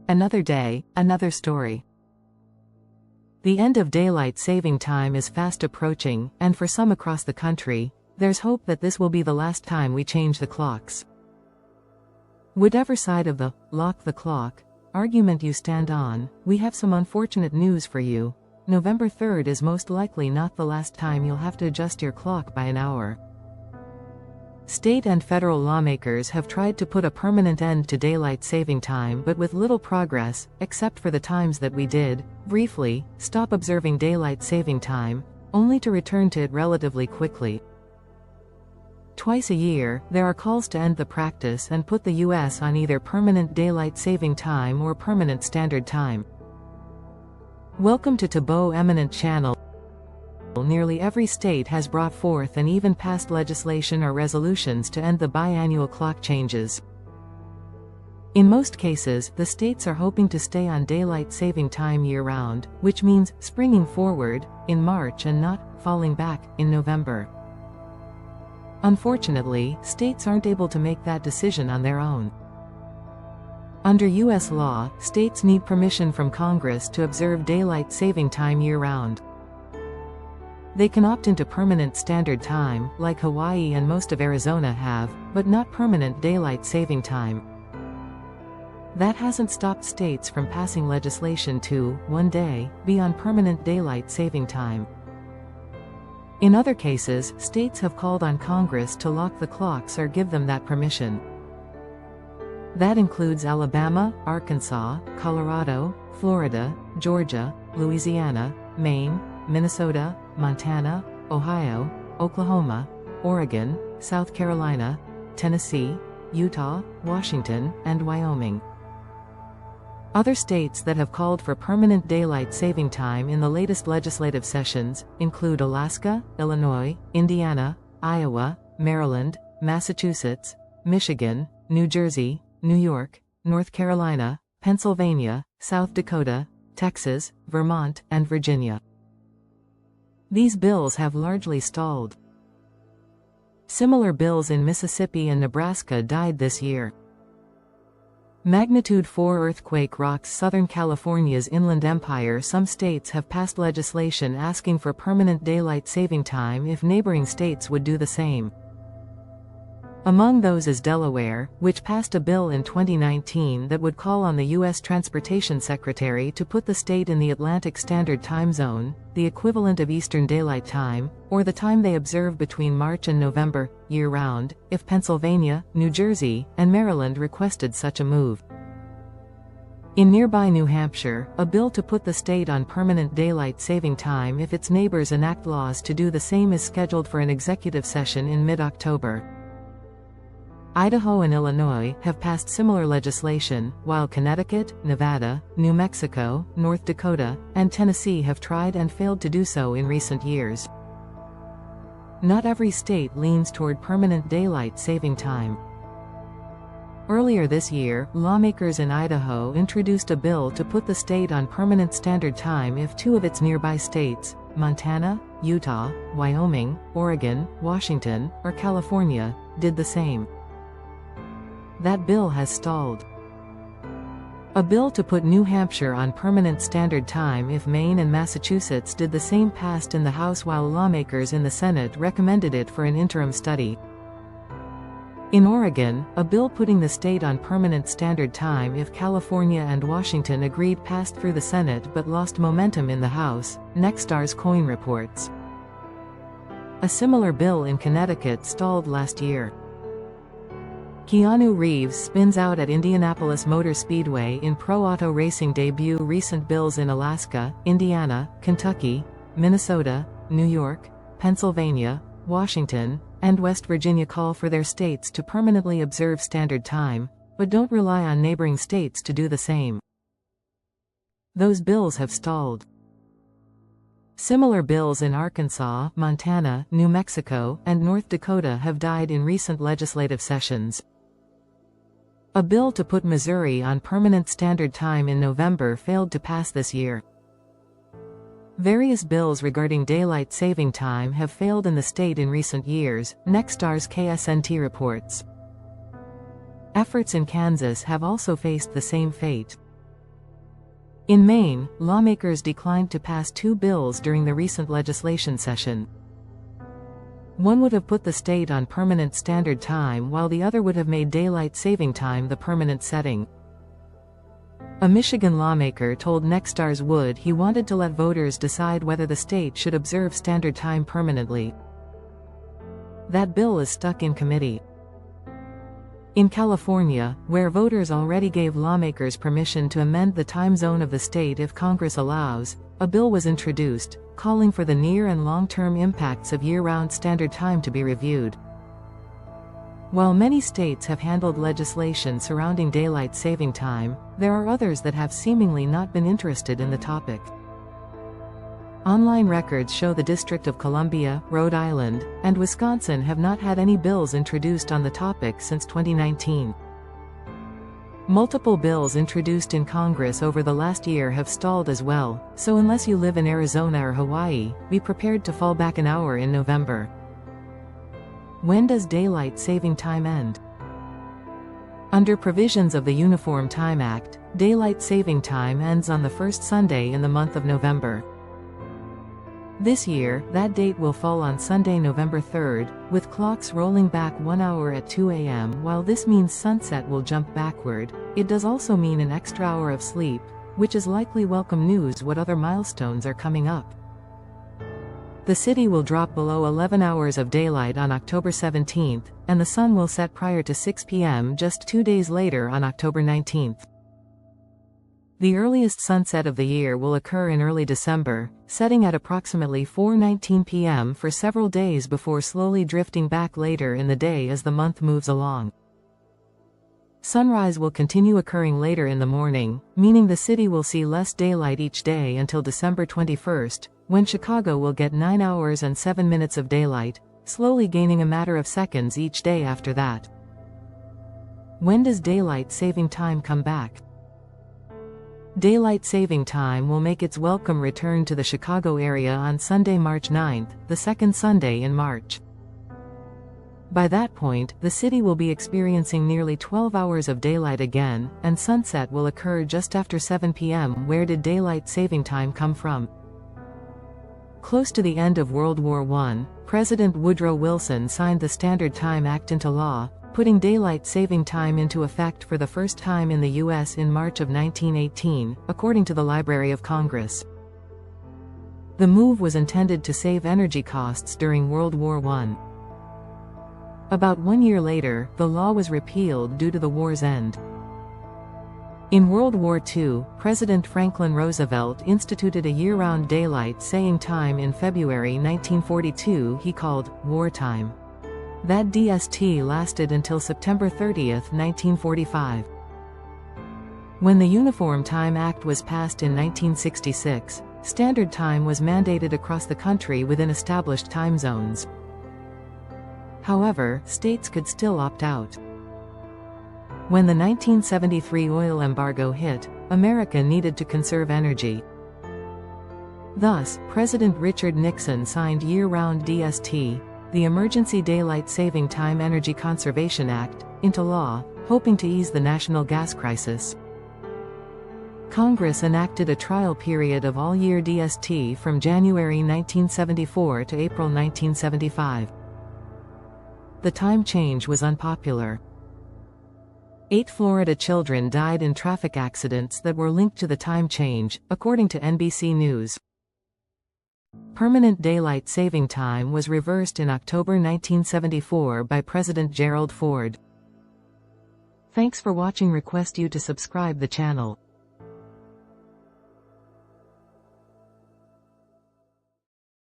Another day, another story. The end of daylight saving time is fast approaching, and for some across the country, there's hope that this will be the last time we change the clocks. Whatever side of the "lock the clock" argument you stand on, we have some unfortunate news for you. November 3rd is most likely not the last time you'll have to adjust your clock by an hour. State and federal lawmakers have tried to put a permanent end to daylight saving time, but with little progress, except for the times that we did, briefly, stop observing daylight saving time, only to return to it relatively quickly. Twice a year, there are calls to end the practice and put the U.S. on either permanent daylight saving time or permanent standard time. Welcome to Tabo Eminent Channel. Nearly every state has brought forth and even passed legislation or resolutions to end the biannual clock changes. In most cases, the states are hoping to stay on daylight saving time year-round, which means springing forward in March and not falling back in November. Unfortunately, states aren't able to make that decision on their own. Under U.S. law, states need permission from Congress to observe daylight saving time year-round. They can opt into permanent standard time, like Hawaii and most of Arizona have, but not permanent daylight saving time. That hasn't stopped states from passing legislation to, one day, be on permanent daylight saving time. In other cases, states have called on Congress to lock the clocks or give them that permission. That includes Alabama, Arkansas, Colorado, Florida, Georgia, Louisiana, Maine, Minnesota, Montana, Ohio, Oklahoma, Oregon, South Carolina, Tennessee, Utah, Washington, and Wyoming. Other states that have called for permanent daylight saving time in the latest legislative sessions include Alaska, Illinois, Indiana, Iowa, Maryland, Massachusetts, Michigan, New Jersey, New York, North Carolina, Pennsylvania, South Dakota, Texas, Vermont, and Virginia. These bills have largely stalled. Similar bills in Mississippi and Nebraska died this year. Magnitude 4 earthquake rocks Southern California's Inland Empire. Some states have passed legislation asking for permanent daylight saving time if neighboring states would do the same. Among those is Delaware, which passed a bill in 2019 that would call on the U.S. Transportation Secretary to put the state in the Atlantic Standard Time Zone, the equivalent of Eastern Daylight Time, or the time they observe between March and November, year-round, if Pennsylvania, New Jersey, and Maryland requested such a move. In nearby New Hampshire, a bill to put the state on permanent daylight saving time if its neighbors enact laws to do the same is scheduled for an executive session in mid-October. Idaho and Illinois have passed similar legislation, while Connecticut, Nevada, New Mexico, North Dakota, and Tennessee have tried and failed to do so in recent years. Not every state leans toward permanent daylight saving time. Earlier this year, lawmakers in Idaho introduced a bill to put the state on permanent standard time if two of its nearby states, Montana, Utah, Wyoming, Oregon, Washington, or California, did the same. That bill has stalled. A bill to put New Hampshire on permanent standard time if Maine and Massachusetts did the same passed in the House, while lawmakers in the Senate recommended it for an interim study. In Oregon, a bill putting the state on permanent standard time if California and Washington agreed passed through the Senate but lost momentum in the House, Nexstar's Coin reports. A similar bill in Connecticut stalled last year. Keanu Reeves spins out at Indianapolis Motor Speedway in pro auto racing debut. Recent bills in Alaska, Indiana, Kentucky, Minnesota, New York, Pennsylvania, Washington, and West Virginia call for their states to permanently observe standard time, but don't rely on neighboring states to do the same. Those bills have stalled. Similar bills in Arkansas, Montana, New Mexico, and North Dakota have died in recent legislative sessions. A bill to put Missouri on permanent standard time in November failed to pass this year. Various bills regarding daylight saving time have failed in the state in recent years, Nexstar's KSNT reports. Efforts in Kansas have also faced the same fate. In Maine, lawmakers declined to pass two bills during the recent legislation session. One would have put the state on permanent standard time while the other would have made daylight saving time the permanent setting. A Michigan lawmaker told Nexstars Wood he wanted to let voters decide whether the state should observe standard time permanently. That bill is stuck in committee. In California, where voters already gave lawmakers permission to amend the time zone of the state if Congress allows, a bill was introduced, calling for the near and long-term impacts of year-round standard time to be reviewed. While many states have handled legislation surrounding daylight saving time, there are others that have seemingly not been interested in the topic. Online records show the District of Columbia, Rhode Island, and Wisconsin have not had any bills introduced on the topic since 2019. Multiple bills introduced in Congress over the last year have stalled as well, so unless you live in Arizona or Hawaii, be prepared to fall back an hour in November. When does daylight saving time end? Under provisions of the Uniform Time Act, daylight saving time ends on the first Sunday in the month of November. This year, that date will fall on Sunday, November 3rd, with clocks rolling back 1 hour at 2 a.m. While this means sunset will jump backward, it does also mean an extra hour of sleep, which is likely welcome news. What other milestones are coming up? The city will drop below 11 hours of daylight on October 17th, and the sun will set prior to 6 p.m. just 2 days later on October 19th. The earliest sunset of the year will occur in early December, setting at approximately 4:19 p.m. for several days before slowly drifting back later in the day as the month moves along. Sunrise will continue occurring later in the morning, meaning the city will see less daylight each day until December 21st, when Chicago will get 9 hours and 7 minutes of daylight, slowly gaining a matter of seconds each day after that. When does daylight saving time come back? Daylight saving time will make its welcome return to the Chicago area on Sunday, March 9th, the second Sunday in March. By that point, the city will be experiencing nearly 12 hours of daylight again, and sunset will occur just after 7 p.m. Where did daylight saving time come from? Close to the end of World War I, President Woodrow Wilson signed the Standard Time Act into law, putting daylight saving time into effect for the first time in the U.S. in March of 1918, according to the Library of Congress. The move was intended to save energy costs during World War I. About 1 year later, the law was repealed due to the war's end. In World War II, President Franklin Roosevelt instituted a year-round daylight saving time in February 1942 he called wartime. That DST lasted until September 30, 1945. When the Uniform Time Act was passed in 1966, standard time was mandated across the country within established time zones. However, states could still opt out. When the 1973 oil embargo hit, America needed to conserve energy. Thus, President Richard Nixon signed year-round DST, the Emergency Daylight Saving Time Energy Conservation Act, into law, hoping to ease the national gas crisis. Congress enacted a trial period of all-year DST from January 1974 to April 1975. The time change was unpopular. 8 Florida children died in traffic accidents that were linked to the time change, according to NBC News. Permanent daylight saving time was reversed in October 1974 by President Gerald Ford. Thanks for watching. Request you to subscribe the channel.